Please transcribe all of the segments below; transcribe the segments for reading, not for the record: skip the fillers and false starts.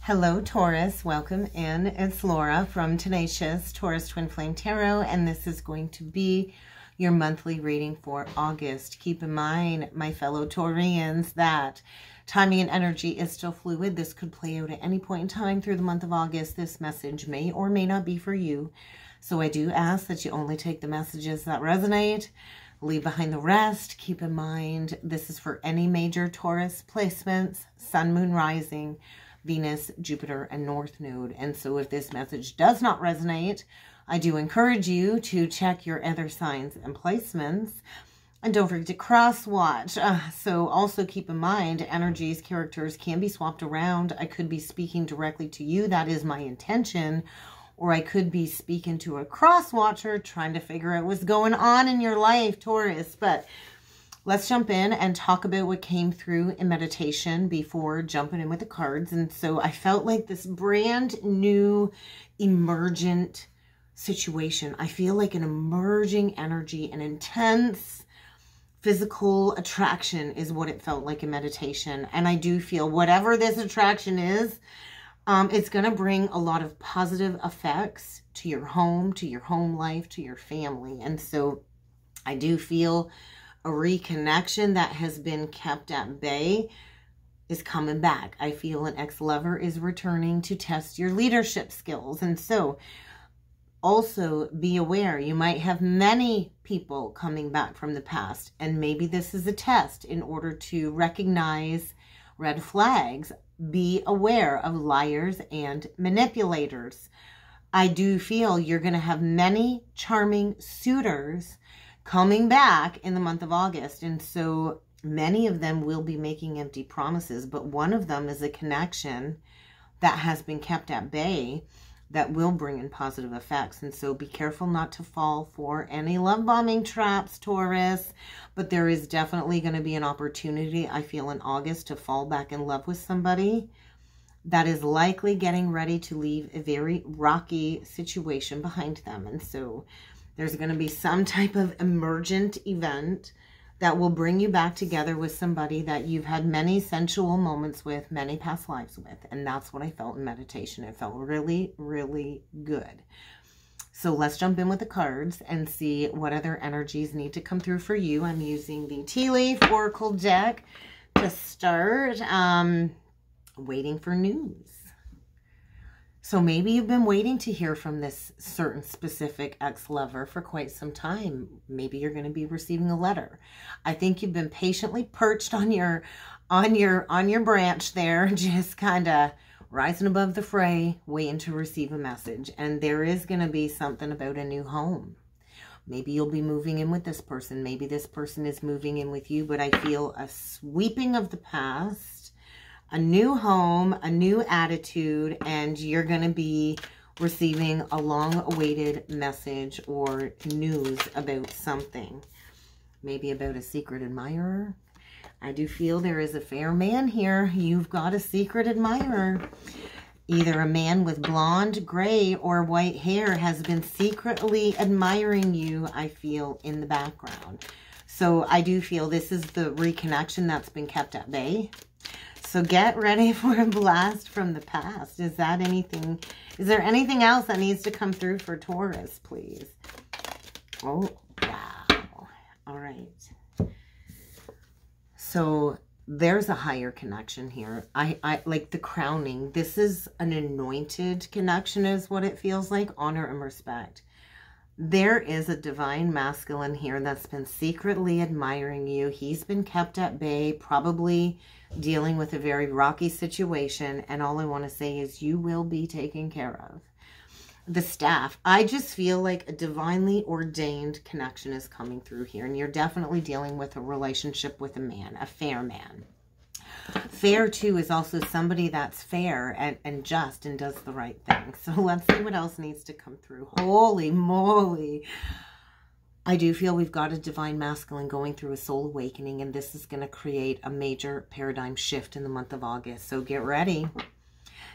Hello, Taurus. Welcome in. It's Laura from Tenacious Taurus Twin Flame Tarot, and this is going to be your monthly reading for August. Keep in mind, my fellow Taurians, that timing and energy is still fluid. This could play out at any point in time through the month of August. This message may or may not be for you. So I do ask that you only take the messages that resonate. Leave behind the rest. Keep in mind, this is for any major Taurus placements, Sun, Moon, Rising, Venus, Jupiter, and North Node. And so if this message does not resonate, I do encourage you to check your other signs and placements. And don't forget to cross-watch. So also keep in mind, energies, characters can be swapped around. I could be speaking directly to you. That is my intention. Or I could be speaking to a cross-watcher trying to figure out what's going on in your life, Taurus. But let's jump in and talk about what came through in meditation before jumping in with the cards. And so I felt like this brand new emergent situation. I feel like an emerging energy, an intense physical attraction is what it felt like in meditation. And I do feel whatever this attraction is, it's going to bring a lot of positive effects to your home life, to your family. And so I do feel a reconnection that has been kept at bay is coming back. I feel an ex-lover is returning to test your leadership skills. And so also be aware, you might have many people coming back from the past, and maybe this is a test in order to recognize red flags. Be aware of liars and manipulators. I do feel you're going to have many charming suitors coming back in the month of August. And so many of them will be making empty promises, but one of them is a connection that has been kept at bay that will bring in positive effects. And so be careful not to fall for any love bombing traps, Taurus. But there is definitely going to be an opportunity, I feel, in August to fall back in love with somebody that is likely getting ready to leave a very rocky situation behind them. And so there's going to be some type of emergent event that will bring you back together with somebody that you've had many sensual moments with, many past lives with. And that's what I felt in meditation. It felt really, really good. So let's jump in with the cards and see what other energies need to come through for you. I'm using the Tea Leaf Oracle deck to start. Waiting for news. So maybe you've been waiting to hear from this certain specific ex-lover for quite some time. Maybe you're going to be receiving a letter. I think you've been patiently perched on your branch there, just kind of rising above the fray, waiting to receive a message. And there is going to be something about a new home. Maybe you'll be moving in with this person. Maybe this person is moving in with you, but I feel a sweeping of the past, a new home, a new attitude, and you're going to be receiving a long-awaited message or news about something. Maybe about a secret admirer. I do feel there is a fair man here. You've got a secret admirer. Either a man with blonde, gray, or white hair has been secretly admiring you, I feel, in the background. So I do feel this is the reconnection that's been kept at bay. So get ready for a blast from the past. Is there anything else that needs to come through for Taurus, please? Oh, wow. All right. So there's a higher connection here. I like the crowning. This is an anointed connection is what it feels like. Honor and respect. There is a divine masculine here that's been secretly admiring you. He's been kept at bay, probably dealing with a very rocky situation. And all I want to say is you will be taken care of. The staff. I just feel like a divinely ordained connection is coming through here. And you're definitely dealing with a relationship with a man, a fair man. Fair, too, is also somebody that's fair and just and does the right thing. So let's see what else needs to come through. Holy moly. I do feel we've got a divine masculine going through a soul awakening, and this is going to create a major paradigm shift in the month of August. So get ready.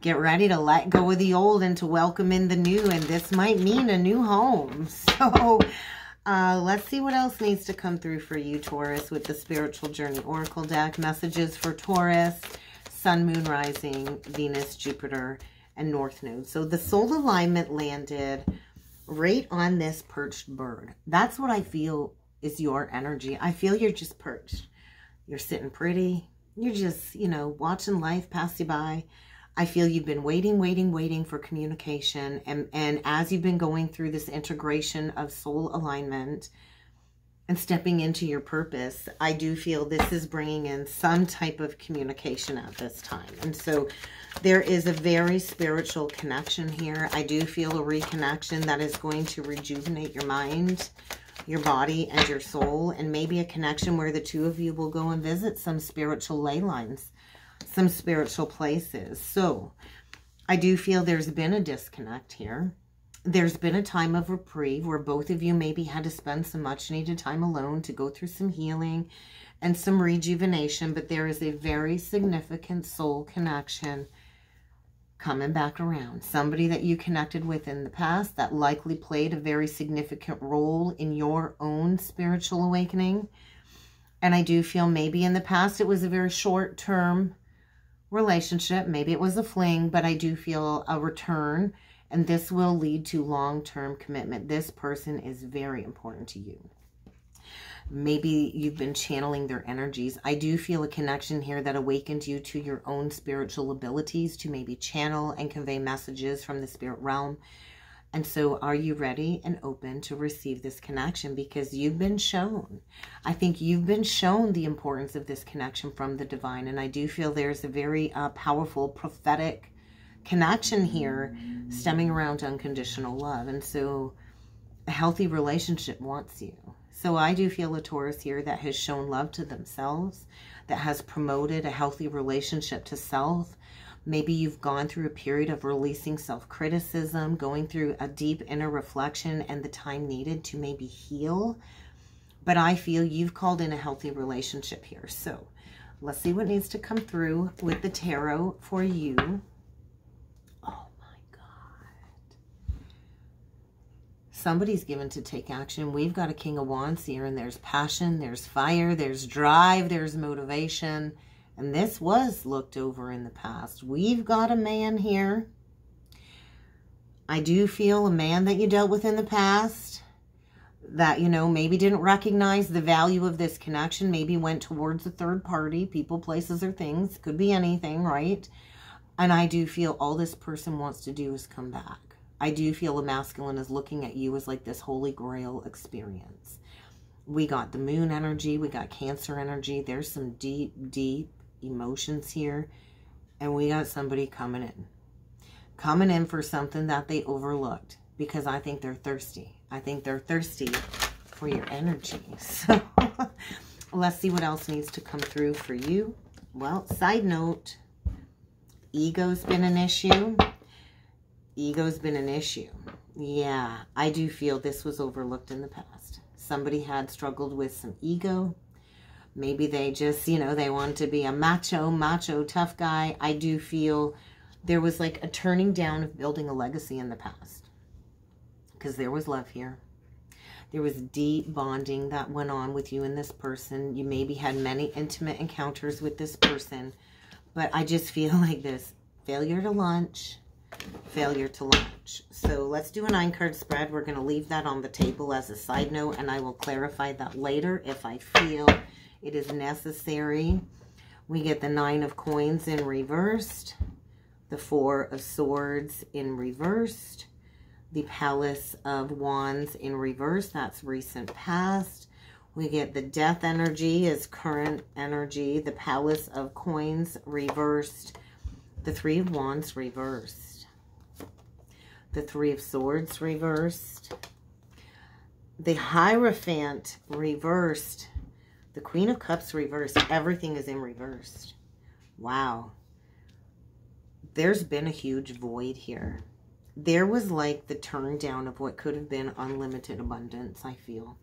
Get ready to let go of the old and to welcome in the new, and this might mean a new home. So let's see what else needs to come through for you, Taurus, with the Spiritual Journey Oracle deck. Messages for Taurus, Sun, Moon, Rising, Venus, Jupiter, and North Node. So the soul alignment landed right on this perched bird. That's what I feel is your energy. I feel you're just perched. You're sitting pretty. You're just, you know, watching life pass you by. I feel you've been waiting for communication. And as you've been going through this integration of soul alignment and stepping into your purpose, I do feel this is bringing in some type of communication at this time. And so there is a very spiritual connection here. I do feel a reconnection that is going to rejuvenate your mind, your body, and your soul. And maybe a connection where the two of you will go and visit some spiritual ley lines, some spiritual places. So I do feel there's been a disconnect here. There's been a time of reprieve where both of you maybe had to spend some much needed time alone to go through some healing and some rejuvenation, but there is a very significant soul connection coming back around. Somebody that you connected with in the past that likely played a very significant role in your own spiritual awakening. And I do feel maybe in the past it was a very short-term relationship. Maybe it was a fling, but I do feel a return. And this will lead to long-term commitment. This person is very important to you. Maybe you've been channeling their energies. I do feel a connection here that awakened you to your own spiritual abilities to maybe channel and convey messages from the spirit realm. And so are you ready and open to receive this connection? Because you've been shown. I think you've been shown the importance of this connection from the divine. And I do feel there's a very powerful prophetic connection here stemming around unconditional love. And so a healthy relationship wants you. So I do feel a Taurus here that has shown love to themselves, that has promoted a healthy relationship to self. Maybe you've gone through a period of releasing self-criticism, going through a deep inner reflection and the time needed to maybe heal. But I feel you've called in a healthy relationship here. So let's see what needs to come through with the tarot for you. Somebody's given to take action. We've got a King of Wands here, and there's passion, there's fire, there's drive, there's motivation. And this was looked over in the past. We've got a man here. I do feel a man that you dealt with in the past that, you know, maybe didn't recognize the value of this connection. Maybe went towards a third party, people, places, or things. Could be anything, right? And I do feel all this person wants to do is come back. I do feel the masculine is looking at you as like this holy grail experience. We got the moon energy. We got Cancer energy. There's some deep, deep emotions here. And we got somebody coming in. Coming in for something that they overlooked. Because I think they're thirsty. I think they're thirsty for your energy. So let's see what else needs to come through for you. Well, side note, ego's been an issue. Ego's been an issue. Yeah, I do feel this was overlooked in the past. Somebody had struggled with some ego. Maybe they just, you know, they wanted to be a macho, tough guy. I do feel there was like a turning down of building a legacy in the past. Because there was love here. There was deep bonding that went on with you and this person. You maybe had many intimate encounters with this person. But I just feel like this failure to launch. Failure to launch. So let's do a 9-card spread. We're going to leave that on the table as a side note, and I will clarify that later if I feel it is necessary. We get the 9 of Coins in reversed, the 4 of Swords in reversed, the Palace of Wands in reverse. That's recent past. We get the Death energy as current energy, the Palace of Coins reversed, the 3 of Wands reversed, the 3 of Swords reversed, the Hierophant reversed, the Queen of Cups reversed. Everything is in reversed. Wow. There's been a huge void here. There was like the turn down of what could have been unlimited abundance, I feel.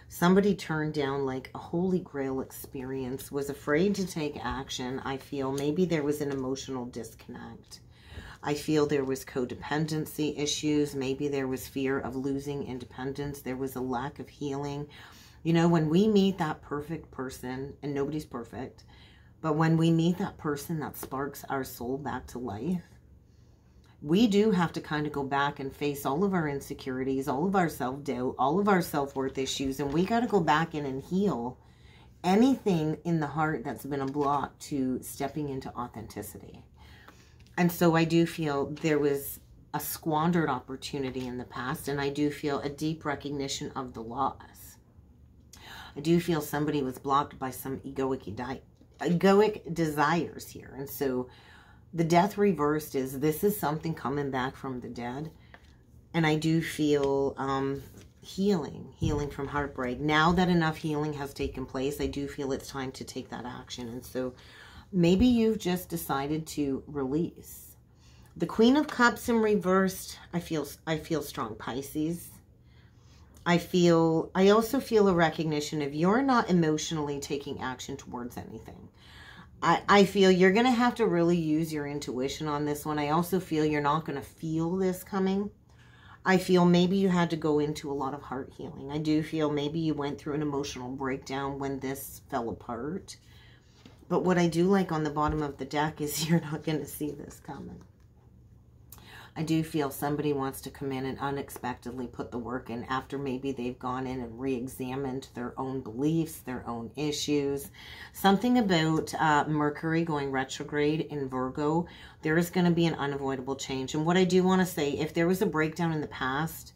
Somebody turned down like a holy grail experience, was afraid to take action. I feel maybe there was an emotional disconnect. I feel there was codependency issues. Maybe there was fear of losing independence. There was a lack of healing. You know, when we meet that perfect person, and nobody's perfect, But when we meet that person that sparks our soul back to life, we do have to kind of go back and face all of our insecurities, all of our self-doubt, all of our self-worth issues. And we got to go back in and heal anything in the heart that's been a block to stepping into authenticity. And so I do feel there was a squandered opportunity in the past. And I do feel a deep recognition of the loss. I do feel somebody was blocked by some egoic desires here. And so the death reversed is this is something coming back from the dead. And I do feel healing from heartbreak. Now that enough healing has taken place, I do feel it's time to take that action. And so maybe you've just decided to release. The Queen of Cups in reversed, I feel strong Pisces. I also feel a recognition of you're not emotionally taking action towards anything. I feel you're going to have to really use your intuition on this one. I also feel you're not going to feel this coming. I feel maybe you had to go into a lot of heart healing. I do feel maybe you went through an emotional breakdown when this fell apart. But what I do like on the bottom of the deck is you're not going to see this coming. I do feel somebody wants to come in and unexpectedly put the work in after maybe they've gone in and re-examined their own beliefs, their own issues. Something about Mercury going retrograde in Virgo, there is going to be an unavoidable change. And what I do want to say, if there was a breakdown in the past,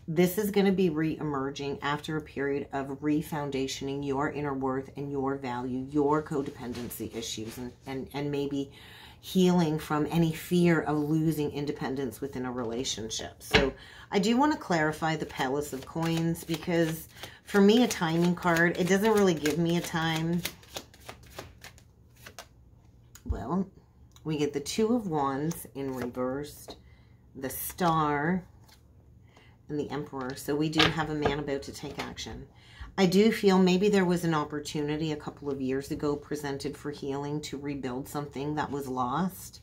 this is going to be re-emerging after a period of re-foundationing your inner worth and your value, your codependency issues, and maybe healing from any fear of losing independence within a relationship. So I do want to clarify the Palace of Coins, because for me, a timing card, it doesn't really give me a time. Well, we get the Two of Wands in reversed, the Star, and the Emperor. So we do have a man about to take action. I do feel maybe there was an opportunity a couple of years ago presented for healing to rebuild something that was lost.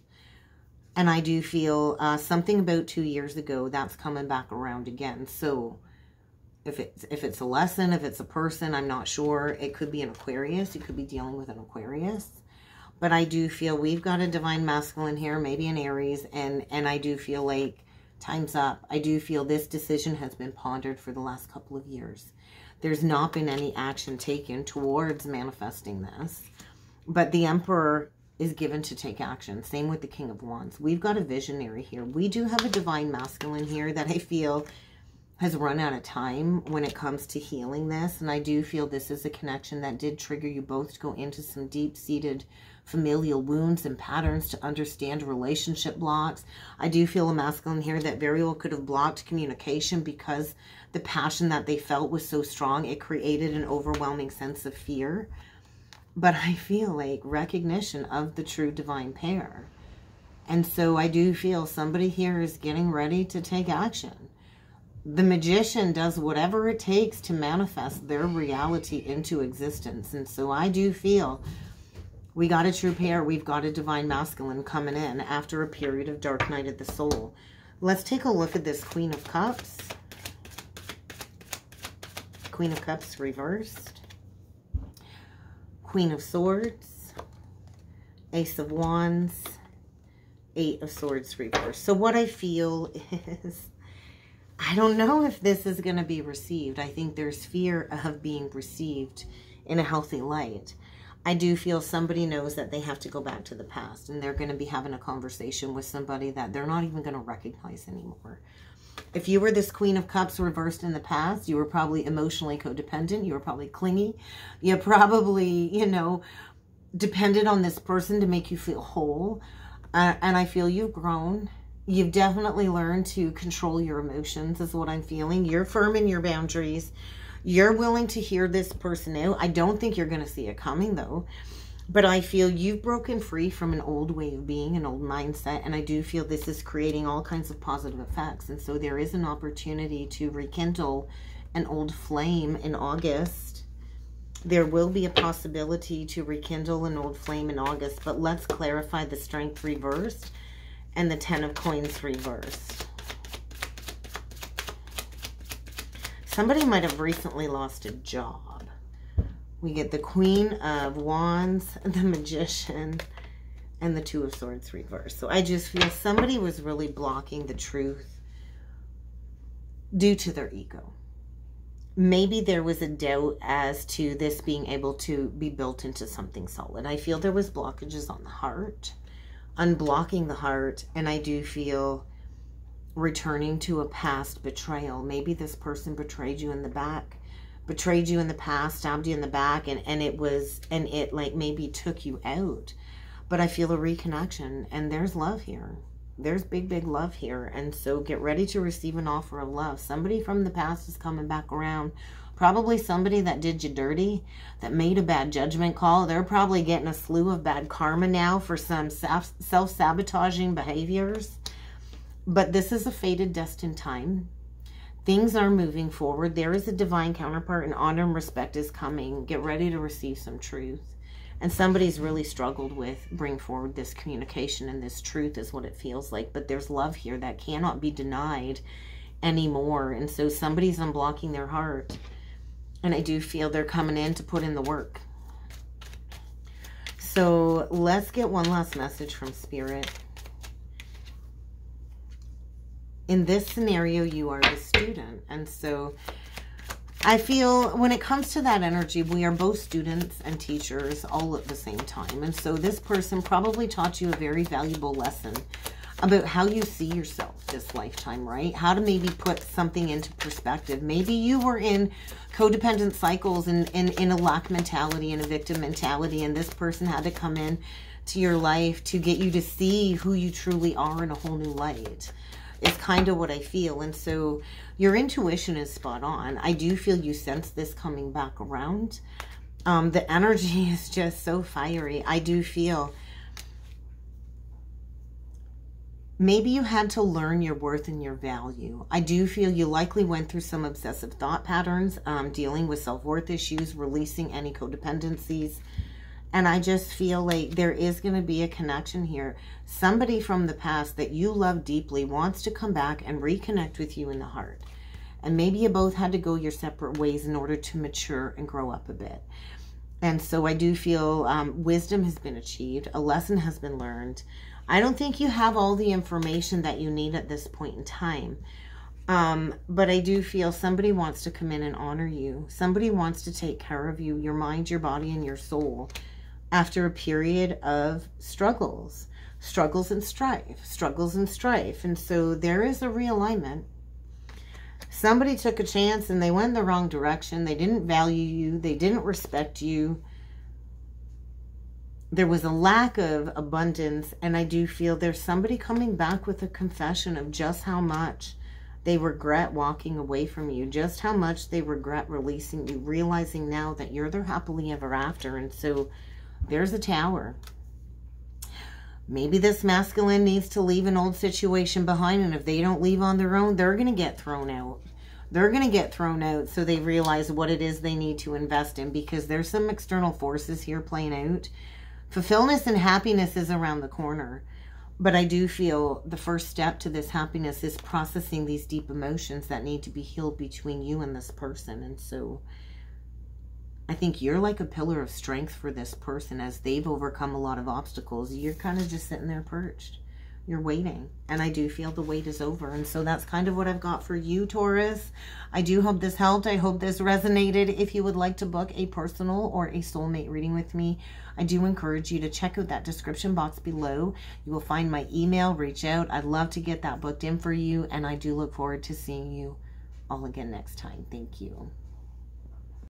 And I do feel something about 2 years ago that's coming back around again. So if it's a lesson, if it's a person, I'm not sure. It could be an Aquarius. You could be dealing with an Aquarius. But I do feel we've got a divine masculine here, maybe an Aries. And I do feel like time's up. I do feel this decision has been pondered for the last couple of years. There's not been any action taken towards manifesting this. But the Emperor is given to take action. Same with the King of Wands. We've got a visionary here. We do have a divine masculine here that I feel has run out of time when it comes to healing this. And I do feel this is a connection that did trigger you both to go into some deep-seated familial wounds and patterns to understand relationship blocks. I do feel a masculine here that very well could have blocked communication because the passion that they felt was so strong. It created an overwhelming sense of fear. But I feel like recognition of the true divine pair. And so I do feel somebody here is getting ready to take action. The Magician does whatever it takes to manifest their reality into existence. And so I do feel we got a true pair. We've got a divine masculine coming in after a period of dark night of the soul. Let's take a look at this Queen of Cups. Queen of Cups reversed. Queen of Swords. Ace of Wands. Eight of Swords reversed. So what I feel is, I don't know if this is going to be received. I think there's fear of being received in a healthy light. I do feel somebody knows that they have to go back to the past, and they're going to be having a conversation with somebody that they're not even going to recognize anymore. If you were this Queen of Cups reversed in the past, you were probably emotionally codependent. You were probably clingy. You probably, you know, depended on this person to make you feel whole. And I feel you've grown. You've definitely learned to control your emotions is what I'm feeling. You're firm in your boundaries. You're willing to hear this person out. I don't think you're going to see it coming, though. But I feel you've broken free from an old way of being, an old mindset. And I do feel this is creating all kinds of positive effects. And so there is an opportunity to rekindle an old flame in August. There will be a possibility to rekindle an old flame in August. But let's clarify the Strength reversed and the Ten of Coins reversed. Somebody might have recently lost a job. We get the Queen of Wands, the Magician, and the Two of Swords reversed. So I just feel somebody was really blocking the truth due to their ego. Maybe there was a doubt as to this being able to be built into something solid. I feel there was blockages on the heart, unblocking the heart, and I do feel returning to a past betrayal. Maybe this person betrayed you in the back, betrayed you in the past, stabbed you in the back, and it like maybe took you out. But I feel a reconnection, and there's love here. There's big, big love here. And so get ready to receive an offer of love. Somebody from the past is coming back around. Probably somebody that did you dirty, that made a bad judgment call. They're probably getting a slew of bad karma now for some self-sabotaging behaviors. But this is a fated, destined time. Things are moving forward. There is a divine counterpart, and honor and respect is coming. Get ready to receive some truth. And somebody's really struggled with bring forward this communication, and this truth is what it feels like. But there's love here that cannot be denied anymore. And so somebody's unblocking their heart. And I do feel they're coming in to put in the work. So let's get one last message from Spirit. In this scenario, you are the student. And so I feel when it comes to that energy, we are both students and teachers all at the same time. And so this person probably taught you a very valuable lesson about how you see yourself this lifetime, right? How to maybe put something into perspective. Maybe you were in codependent cycles and in a lack mentality and a victim mentality, and this person had to come in to your life to get you to see who you truly are in a whole new light. It's kind of what I feel. And so your intuition is spot on. I do feel you sense this coming back around. The energy is just so fiery. I do feel maybe you had to learn your worth and your value. I do feel you likely went through some obsessive thought patterns, dealing with self-worth issues, releasing any codependencies. And I just feel like there is going to be a connection here. Somebody from the past that you love deeply wants to come back and reconnect with you in the heart. And maybe you both had to go your separate ways in order to mature and grow up a bit. And so I do feel wisdom has been achieved. A lesson has been learned. I don't think you have all the information that you need at this point in time. But I do feel somebody wants to come in and honor you. Somebody wants to take care of you, your mind, your body, and your soul, after a period of struggles and strife. And so there is a realignment. Somebody took a chance and they went in the wrong direction. They didn't value you. They didn't respect you. There was a lack of abundance. And I do feel there's somebody coming back with a confession of just how much they regret walking away from you, just how much they regret releasing you, realizing now that you're their happily ever after. And so there's a Tower. Maybe this masculine needs to leave an old situation behind, and if they don't leave on their own, they're going to get thrown out. They're going to get thrown out, so they realize what it is they need to invest in, because there's some external forces here playing out. Fulfillment and happiness is around the corner. But I do feel the first step to this happiness is processing these deep emotions that need to be healed between you and this person. And so I think you're like a pillar of strength for this person as they've overcome a lot of obstacles. You're kind of just sitting there perched. You're waiting. And I do feel the wait is over. And so that's kind of what I've got for you, Taurus. I do hope this helped. I hope this resonated. If you would like to book a personal or a soulmate reading with me, I do encourage you to check out that description box below. You will find my email. Reach out. I'd love to get that booked in for you. And I do look forward to seeing you all again next time. Thank you.